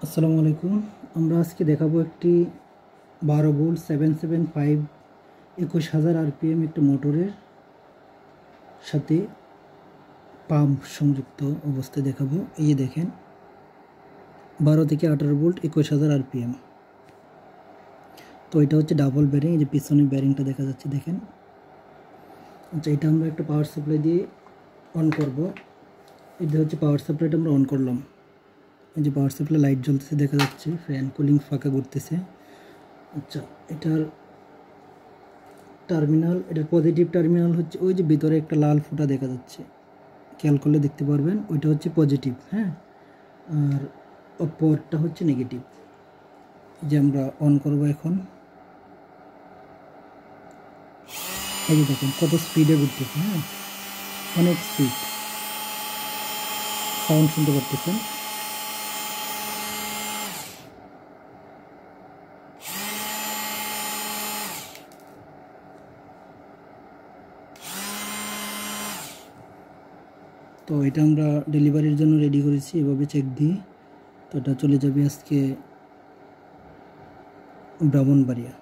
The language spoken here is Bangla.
আসসালামু আলাইকুম। আমরা আজকে দেখাবো একটি 12 ভোল্ট 775 21,000 আরপিএম একটা মোটরের সাথে পাম্প সংযুক্ত অবস্থায় দেখাবো। এই যে দেখেন 12 থেকে 18 ভোল্ট 21,000 আরপিএম। তো এটা হচ্ছে ডাবল ব্যারিং, এই যে পিছনের ব্যারিংটা দেখা যাচ্ছে দেখেন। আচ্ছা, এটা আমরা একটা পাওয়ার সাপ্লাই দিয়ে অন করব। এটা হচ্ছে পাওয়ার সাপ্লাইটা আমরা অন করলাম। এই যে পাওয়ার সাপ্লাই লাইট জ্বলতেছে দেখা যাচ্ছে, ফ্যান কুলিং ফাঁকা করতেছে। আচ্ছা, এটার টার্মিনাল, এটার পজিটিভ টার্মিনাল হচ্ছে ওই যে ভিতরে একটা লাল ফুটা দেখা যাচ্ছে, খেয়াল করলে দেখতে পারবেন, ওইটা হচ্ছে পজিটিভ। হ্যাঁ, আর অপরটা হচ্ছে নেগেটিভ। যে আমরা অন করব এখন, এই যে দেখুন কত স্পিডে ঘুরতেছে। হ্যাঁ, অনেক স্পিড, সাউন্ড শুনতে পারতেছেন। তো এটা আমরা ডেলিভারির জন্য রেডি করেছি, এভাবে চেক দিয়ে। তো এটা চলে যাবে আজকে ব্রাহ্মণবাড়িয়া।